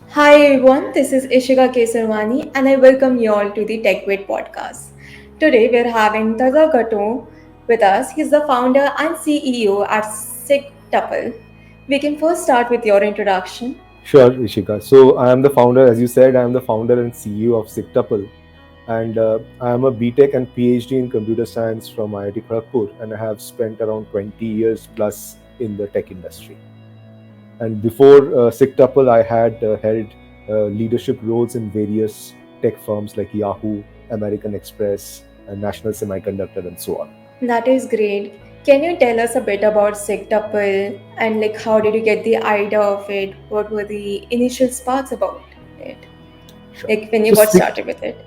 Hi everyone, this is Ishika Kesarwani and I welcome you all to the TechWit podcast. Today we're having Tathagato with us. He's the founder and CEO at SigTuple. We can first start with your introduction. Sure, Ishika. So I am the founder, as you said, I am the founder and CEO of SigTuple. And I am a BTech and PhD in computer science from IIT Kharagpur, and I have spent around 20 years plus in the tech industry. And before SigTuple, I had held leadership roles in various tech firms like Yahoo, American Express, and National Semiconductor, and so on. That is great. Can you tell us a bit about SigTuple and how did you get the idea of it? What were the initial sparks about it? Sure. Like when you So got Sig, started with it?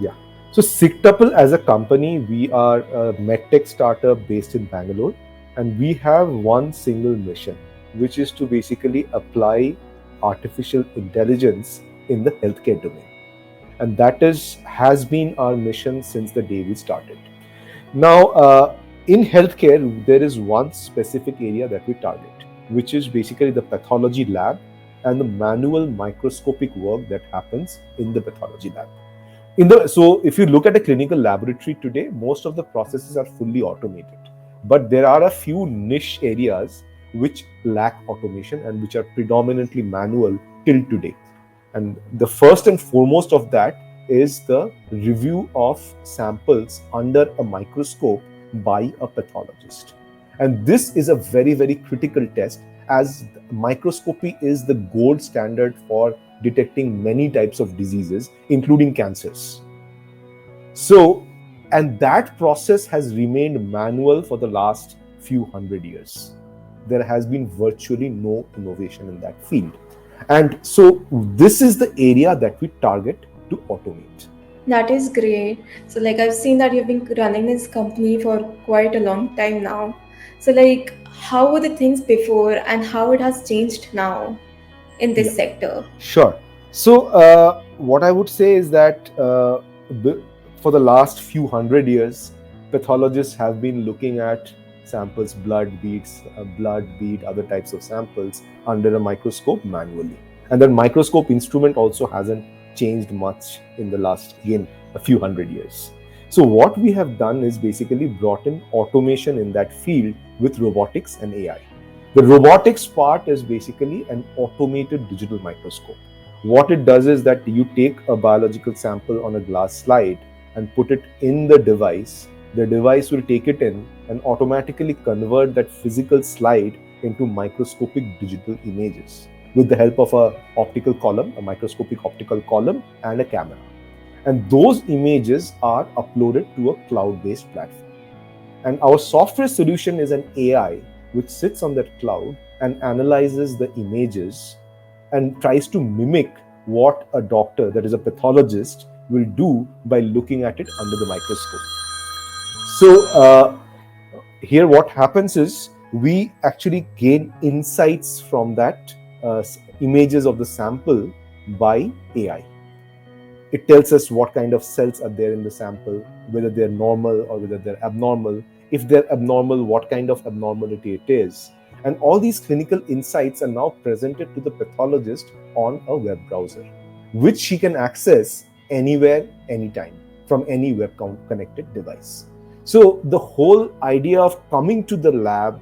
yeah. So SigTuple as a company, we are a medtech startup based in Bangalore, and we have one single mission, which is to basically apply artificial intelligence in the healthcare domain, and that is has been our mission since the day we started. Now, in healthcare, there is one specific area that we target, which is basically the pathology lab and the manual microscopic work that happens in the pathology lab. So if you look at a clinical laboratory today, most of the processes are fully automated, but there are a few niche areas which lack automation and which are predominantly manual till today. And the first and foremost of that is the review of samples under a microscope by a pathologist. And this is a very, very critical test, as microscopy is the gold standard for detecting many types of diseases, including cancers. So, and that process has remained manual for the last few hundred years. There has been virtually no innovation in that field. And so, this is the area that we target to automate. That is great. So I've seen that you've been running this company for quite a long time now. So how were the things before and how it has changed now in Yeah, this sector? sure. So, what I would say is that for the last few hundred years, pathologists have been looking at samples, blood, bead, other types of samples under a microscope manually. And the microscope instrument also hasn't changed much in the last, again, a few hundred years. So, what we have done is basically brought in automation in that field with robotics and AI. The robotics part is basically an automated digital microscope. What it does is that you take a biological sample on a glass slide and put it in the device. The device will take it in and automatically convert that physical slide into microscopic digital images with the help of a microscopic optical column, and a camera. And those images are uploaded to a cloud-based platform. And our software solution is an AI which sits on that cloud and analyzes the images and tries to mimic what a doctor, that is a pathologist, will do by looking at it under the microscope. So, here what happens is we actually gain insights from that images of the sample by AI. It tells us what kind of cells are there in the sample, whether they're normal or whether they're abnormal. If they're abnormal, what kind of abnormality it is. And all these clinical insights are now presented to the pathologist on a web browser, which she can access anywhere, anytime, from any web connected device. So the whole idea of coming to the lab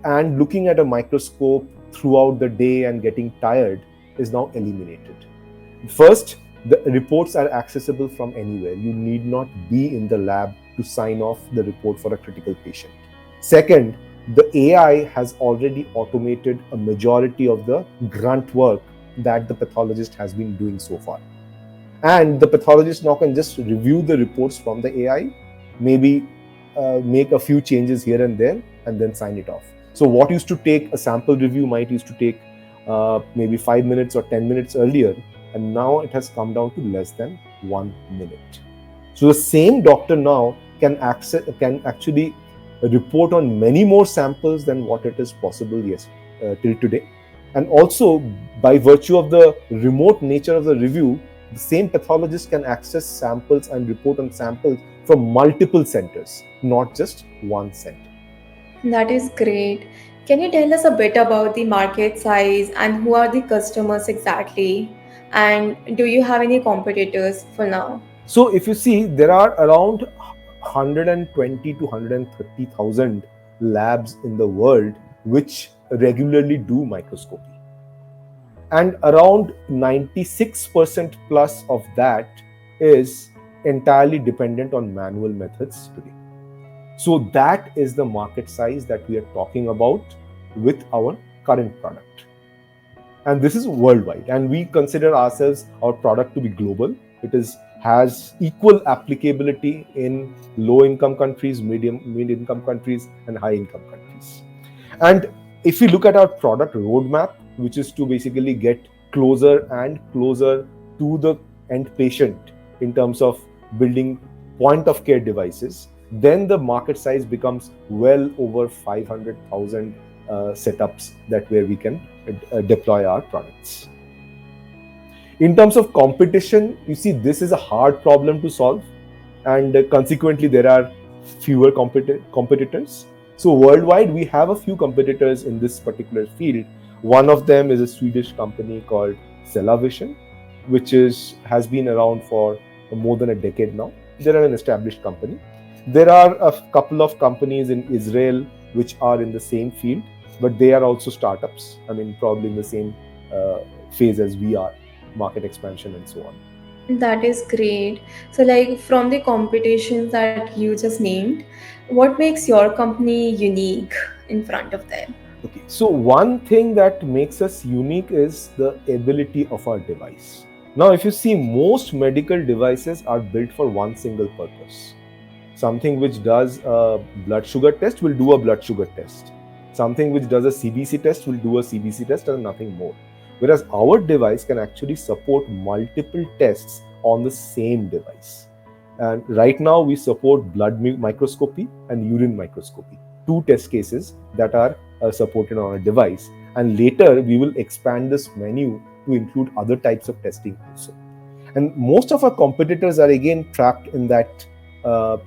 and looking at a microscope throughout the day and getting tired is now eliminated. First, the reports are accessible from anywhere. You need not be in the lab to sign off the report for a critical patient. Second, the AI has already automated a majority of the grunt work that the pathologist has been doing so far. And the pathologist now can just review the reports from the AI, maybe make a few changes here and there, and then sign it off. So what used to take a sample review might used to take maybe 5 minutes or 10 minutes earlier, and now it has come down to less than 1 minute. So the same doctor now can actually report on many more samples than what it is possible till today. And also, by virtue of the remote nature of the review, the same pathologist can access samples and report on samples from multiple centers, not just one center. That is great. Can you tell us a bit about the market size and who are the customers exactly? And do you have any competitors for now? So if you see, there are around 120 to 130,000 labs in the world which regularly do microscopy. And around 96% plus of that is entirely dependent on manual methods today. So that is the market size that we are talking about with our current product. And this is worldwide, and we consider ourselves, our product, to be global. It is has equal applicability in low income countries, mid income countries, and high income countries. And if we look at our product roadmap, which is to basically get closer and closer to the end patient in terms of building point of care devices, then the market size becomes well over 500,000 setups that where we can deploy our products. In terms of competition, you see, this is a hard problem to solve, and consequently there are fewer competitors. So worldwide we have a few competitors in this particular field. One of them is a Swedish company called Cellavision, which has been around for more than a decade now. They're an established company. There are a couple of companies in Israel which are in the same field, but they are also startups. I mean, probably in the same phase as we are, market expansion and so on. That is great. So, like from the competitions that you just named, what makes your company unique in front of them? Okay, so one thing that makes us unique is the ability of our device. Now, if you see, most medical devices are built for one single purpose. Something which does a blood sugar test will do a blood sugar test. Something which does a CBC test will do a CBC test and nothing more. Whereas our device can actually support multiple tests on the same device. And right now we support blood microscopy and urine microscopy, two test cases that are supported on a device. And later we will expand this menu to include other types of testing also. And most of our competitors are again trapped in that uh,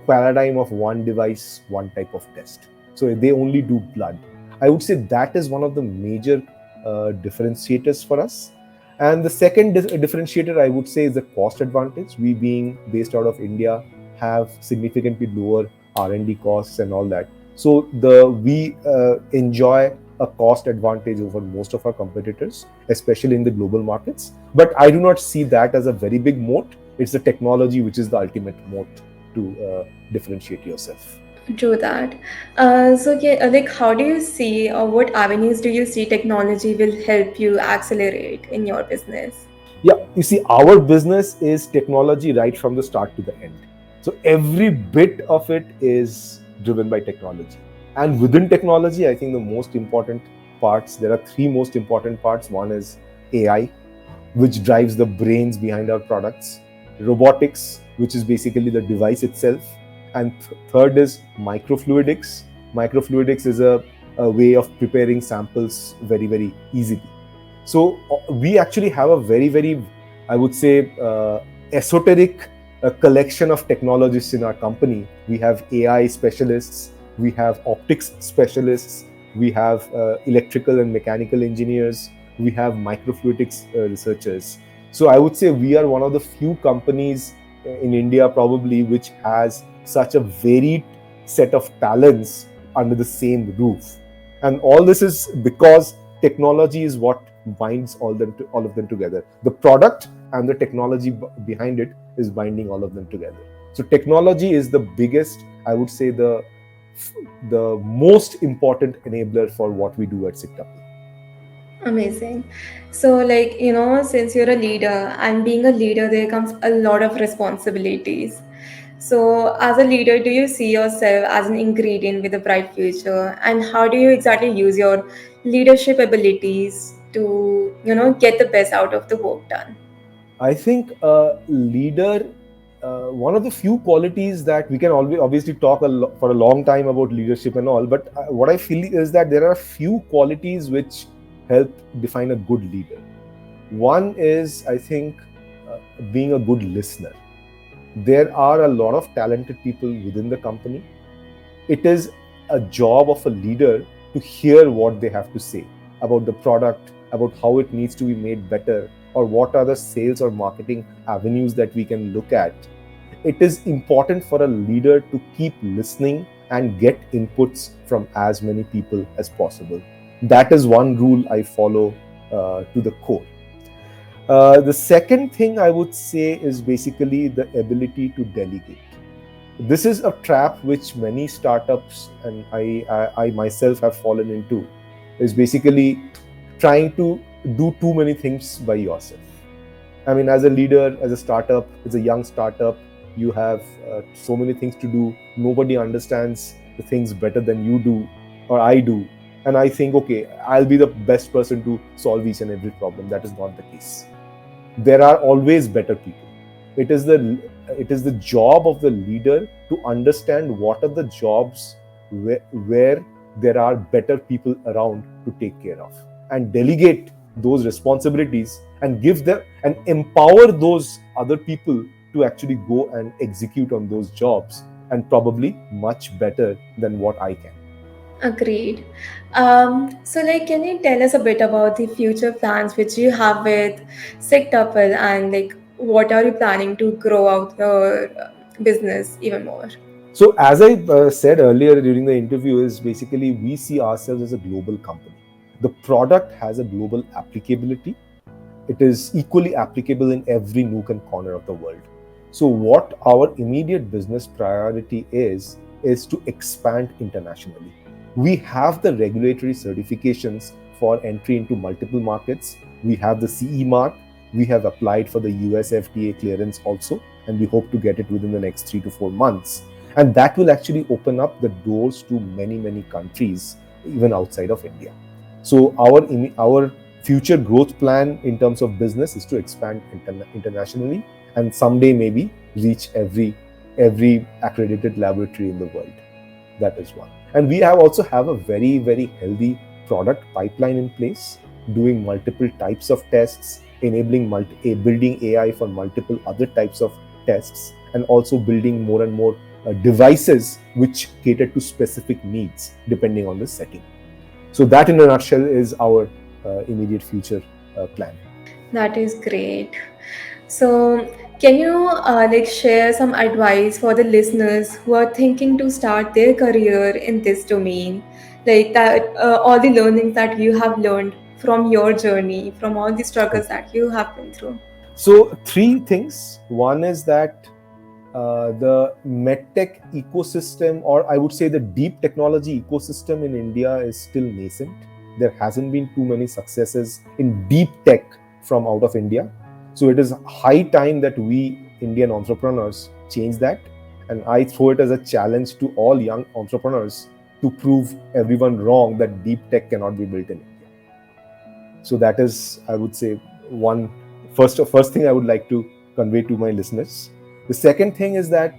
paradigm of one device, one type of test. So they only do blood. I would say that is one of the major differentiators for us. And the second differentiator, I would say, is the cost advantage. We, being based out of India, have significantly lower R&D costs and all that. So we enjoy a cost advantage over most of our competitors, especially in the global markets. But I do not see that as a very big moat. It's the technology which is the ultimate moat to differentiate yourself. True that. So, yeah, like, how do you see, or what avenues do you see technology will help you accelerate in your business? Yeah, you see, our business is technology right from the start to the end. So every bit of it is driven by technology. And within technology, I think the most important parts, there are three most important parts. One is AI, which drives the brains behind our products, robotics, which is basically the device itself, and third is microfluidics. Microfluidics is a way of preparing samples very, very easily. So we actually have a very, very, I would say, esoteric collection of technologists in our company. We have AI specialists, we have optics specialists, we have electrical and mechanical engineers, we have microfluidics researchers. So I would say we are one of the few companies in India probably which has such a varied set of talents under the same roof. And all this is because technology is what binds all of them together. The product and the technology behind it is binding all of them together. So technology is the biggest, I would say, the most important enabler for what we do at SigTuple. Amazing. So, like, since you're a leader and being a leader, there comes a lot of responsibilities. So, as a leader, do you see yourself as an ingredient with a bright future? And how do you exactly use your leadership abilities to, get the best out of the work done? I think a leader, one of the few qualities that we can always obviously talk for a long time about leadership and all, but what I feel is that there are a few qualities which help define a good leader. One is, I think, being a good listener. There are a lot of talented people within the company. It is a job of a leader to hear what they have to say about the product, about how it needs to be made better, or what are the sales or marketing avenues that we can look at. It is important for a leader to keep listening and get inputs from as many people as possible. That is one rule I follow to the core. The second thing I would say is basically the ability to delegate. This is a trap which many startups and I myself have fallen into, is basically trying to do too many things by yourself. I mean, as a leader, as a startup, as a young startup, you have so many things to do. Nobody understands the things better than you do or I do. And I think, okay, I'll be the best person to solve each and every problem. That is not the case. There are always better people. It is the job of the leader to understand what are the jobs where there are better people around to take care of, and delegate those responsibilities and give them and empower those other people to actually go and execute on those jobs, and probably much better than what I can. Agreed. So, like, can you tell us a bit about the future plans which you have with SigTuple, and like what are you planning to grow out your business even more? So, as I said earlier during the interview, is basically we see ourselves as a global company. The product has a global applicability. It is equally applicable in every nook and corner of the world. So, what our immediate business priority is to expand internationally. We have the regulatory certifications for entry into multiple markets. We have the CE mark. We have applied for the US FDA clearance also, and we hope to get it within the next 3 to 4 months. And that will actually open up the doors to many, many countries, even outside of India. So, our future growth plan in terms of business is to expand internationally, and someday maybe reach every accredited laboratory in the world. That is one. And we also have a very, very healthy product pipeline in place, doing multiple types of tests, enabling building AI for multiple other types of tests, and also building more and more devices which cater to specific needs depending on the setting. So that in a nutshell is our immediate future plan. That is great. So, can you like share some advice for the listeners who are thinking to start their career in this domain? Like that, all the learnings that you have learned from your journey, from all the struggles Okay. that you have been through. So three things. One is that the medtech ecosystem, or I would say the deep technology ecosystem in India, is still nascent. There hasn't been too many successes in deep tech from out of India. So it is high time that we Indian entrepreneurs change that. And I throw it as a challenge to all young entrepreneurs to prove everyone wrong that deep tech cannot be built in India. So that is, I would say, one first thing I would like to convey to my listeners. The second thing is that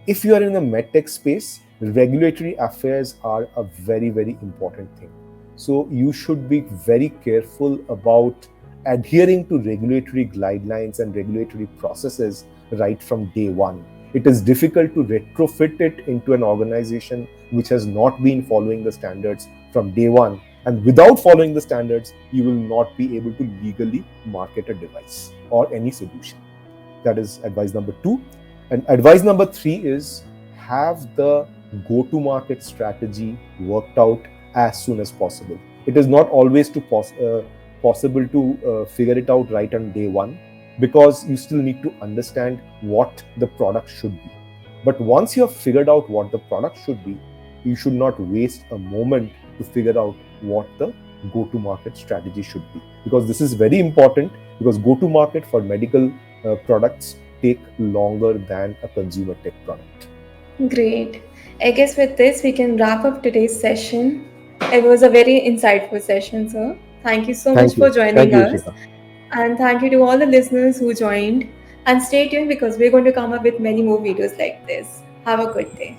if you are in the medtech space, regulatory affairs are a very, very important thing. So you should be very careful about adhering to regulatory guidelines and regulatory processes right from day one. It is difficult to retrofit it into an organization which has not been following the standards from day one. And without following the standards, you will not be able to legally market a device or any solution. That is advice number 2. And advice number 3 is have the go-to-market strategy worked out as soon as possible. It is not always possible to figure it out right on day one, because you still need to understand what the product should be. But once you have figured out what the product should be, you should not waste a moment to figure out what the go-to-market strategy should be, because this is very important, because go-to-market for medical products take longer than a consumer tech product. Great. I guess with this, we can wrap up today's session. It was a very insightful session, sir. Thank you so much Thank for you. Thank joining you, us. Ishita. And thank you to all the listeners who joined. And stay tuned because we're going to come up with many more videos like this. Have a good day.